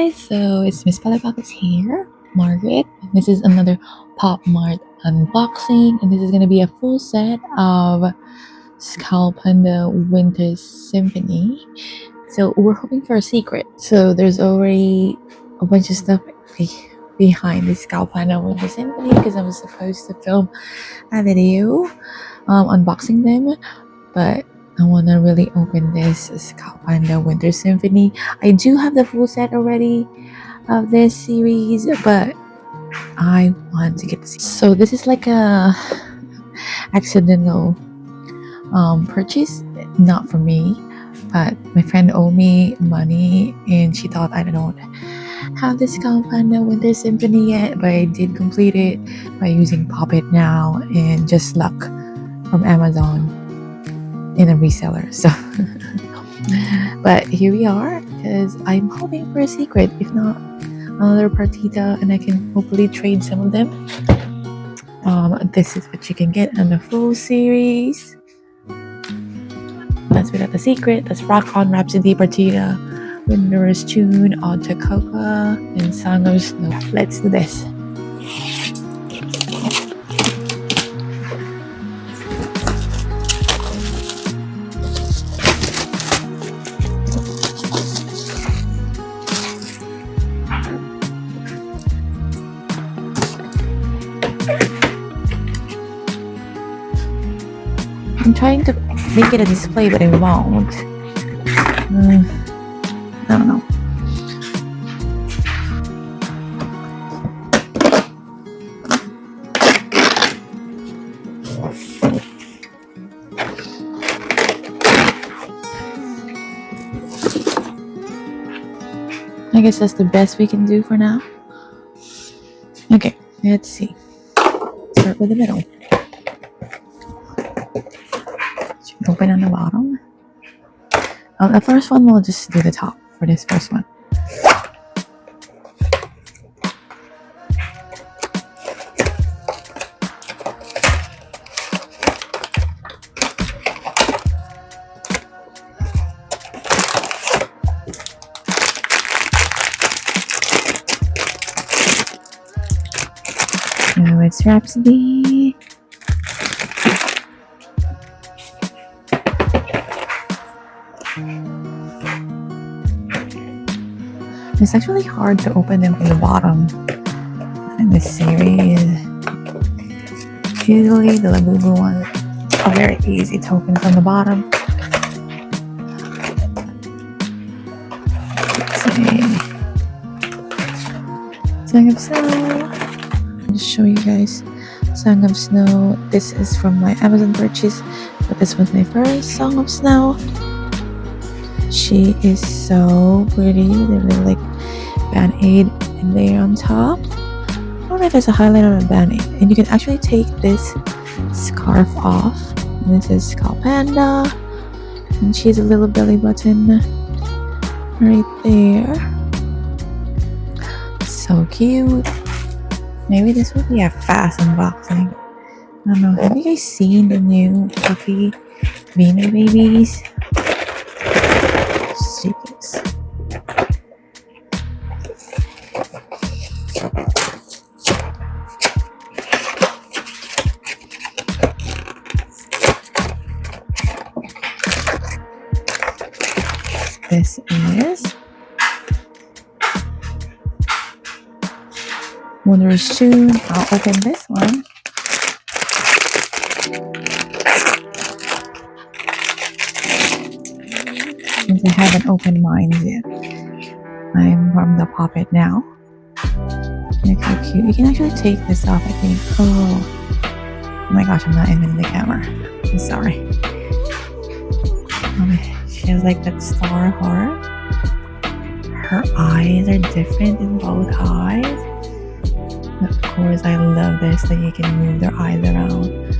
guys, so it's Miss Palapakas here, Margaret. This is another popmart unboxing, and this is gonna be a full set of Skull Panda Winter Symphony. So we're hoping for a secret. So there's already a bunch of stuff behind the Skull Panda Winter Symphony because I was supposed to film a video unboxing them, but I want to really open this Skull Panda Winter Symphony. I do have the full set already of this series, but I want to get this. So this is like a accidental purchase, not for me, but my friend owed me money and she thought I don't have the Skull Panda Winter Symphony yet, but I did complete it by using Pop It Now and just luck from Amazon in a reseller. So but here we are, because I'm hoping for a secret, if not another Partita, and I can hopefully trade some of them. This is what you can get in the full series. That's without the secret. That's Rock On, Rhapsody, Partita, Winter's Tune, Ode to Coca, and Song of Snow. Let's do this. I'm trying to make it a display, but it won't. I don't know. I guess that's the best we can do for now. Okay, let's see. Start with the middle. Open on the bottom. The first one, we'll just do the top for this first one. Now it's Rhapsody. It's actually hard to open them from the bottom in this series. Usually the Labubu ones are very easy to open from the bottom. Let's see. Song of Snow. I'll just show you guys Song of Snow. This is from my Amazon purchase, but this was my first Song of Snow. She is so pretty. They're like band-aid and layer on top. I don't know if it's a highlight or a band-aid. And you can actually take this scarf off. And this is Skull Panda. And she has a little belly button right there. So cute. Maybe this will be a fast unboxing. I don't know. Have you guys seen the new Puffy Wiener babies? Secrets. This is Winter's Tune. I'll open this one. Since I haven't opened mine yet. I'm from the Pop It Now. Look how cute. You can actually take this off, I think. Oh my gosh, I'm not even in the camera. I'm sorry. She has like that star heart. Her eyes are different in both eyes. And of course, I love this, that you can move their eyes around.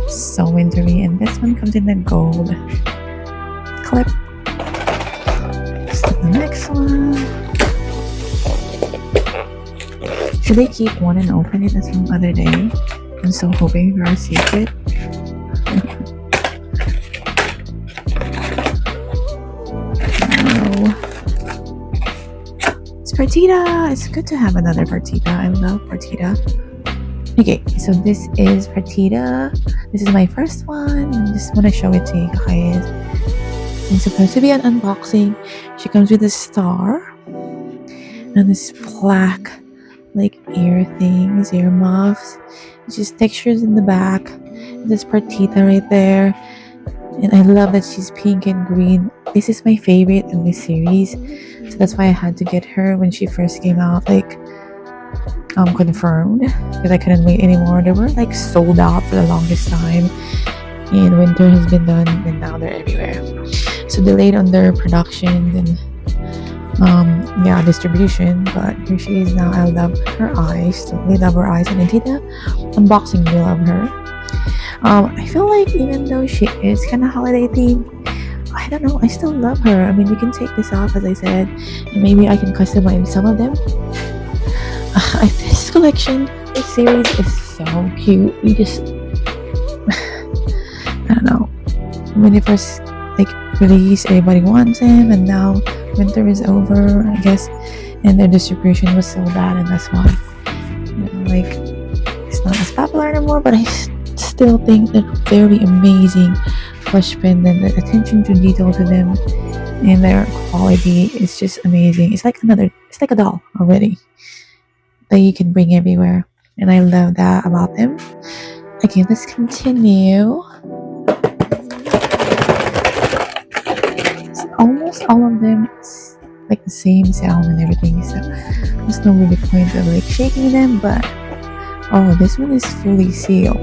So wintry. And this one comes in the gold clip. The next one. Should they keep one and open it as some other day? I'm so hoping for a secret. Partita. It's good to have another Partita. I love Partita. Okay, so this is Partita. This is my first one. I just want to show it to you guys. It's supposed to be an unboxing. She comes with a star and this black like ear things, ear muffs. It's just textures in the back. This Partita right there. And I love that she's pink and green. This is my favorite in this series. So that's why I had to get her when she first came out, like confirmed, because I couldn't wait anymore. They were like sold out for the longest time. And winter has been done and now they're everywhere. So delayed on their production and distribution, but here she is now. I love her eyes, totally love her eyes, and I did the unboxing reel of her. I feel like even though she is kind of holiday themed, I don't know, I still love her. I mean, we can take this off, as I said, and maybe I can customize some of them. This collection, this series is so cute. We just I don't know, when it first like released, everybody wants him, and now winter is over, I guess, and their distribution was so bad, and that's why, like, it's not as popular anymore. But I still think they're very amazing plush pendant. The attention to detail to them and their quality is just amazing. It's like a doll already that you can bring everywhere, and I love that about them. Okay, let's continue. Almost all of them, it's like the same sound and everything, so there's no really point of like shaking them. But this one is fully sealed.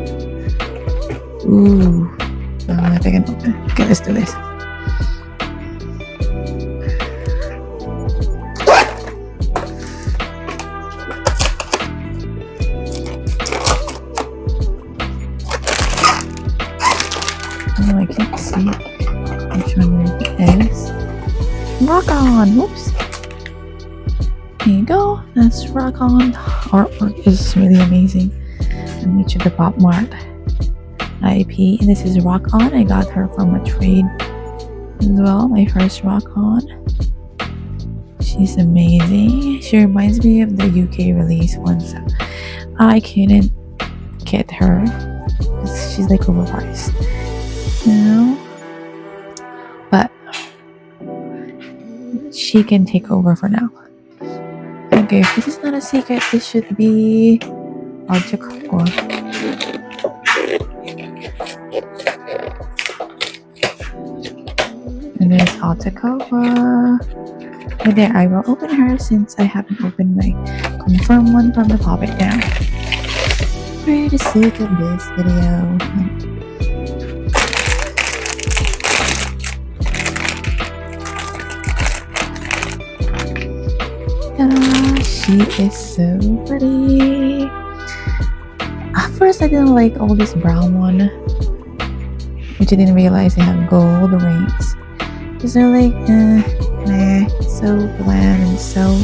Ooh, I don't know if I can open it. Okay, let's do this. Oh, I can't see which one it is. Rock On! Whoops. Here you go. That's Rock On. The artwork is really amazing. And each of the popmart IP. And this is Rock On. I got her from a trade as well. My first Rock On. She's amazing. She reminds me of the UK release one, so I couldn't get her. She's like overpriced. But she can take over for now. Okay, if this is not a secret, this should be Aljacoa. And there's Aljacoa. Right there, I will open her since I haven't opened my confirmed one from the Pop It Down. For the sake of this video. She is so pretty. At first I didn't like all this brown one, which I didn't realize they have gold rings, because they're like so bland and so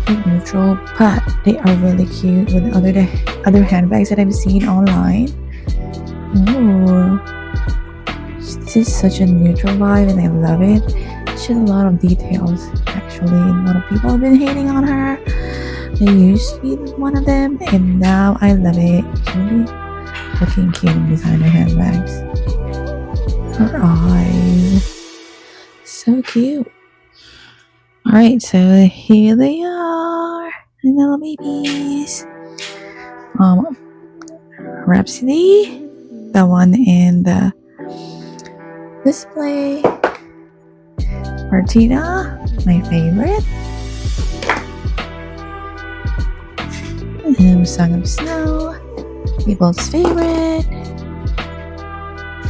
like neutral, but they are really cute with other handbags that I've seen online. Ooh, this is such a neutral vibe and I love it. She has a lot of details actually, and a lot of people have been hating on her. I used to be one of them, and now I love it. She's really looking cute in designer handbags. Her eyes, so cute. Alright, so here they are, the little babies. Rhapsody, the one in the display. Partita, my favorite. Song of Snow, people's favorite.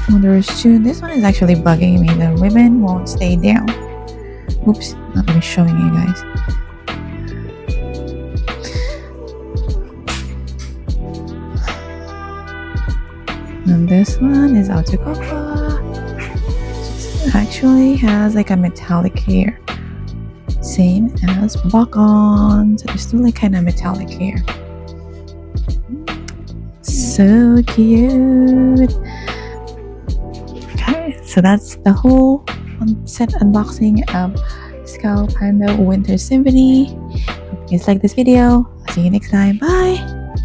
Wondrous Tune. This one is actually bugging me. The ribbon won't stay down. Oops, not really showing you guys. And this one is Aljacoa. It actually has like a metallic hair, same as Rock On. So there's still like kind of metallic hair. So cute. Okay, so that's the whole set unboxing of Skull Panda Winter Symphony. guys like this video. I'll see you next time. Bye!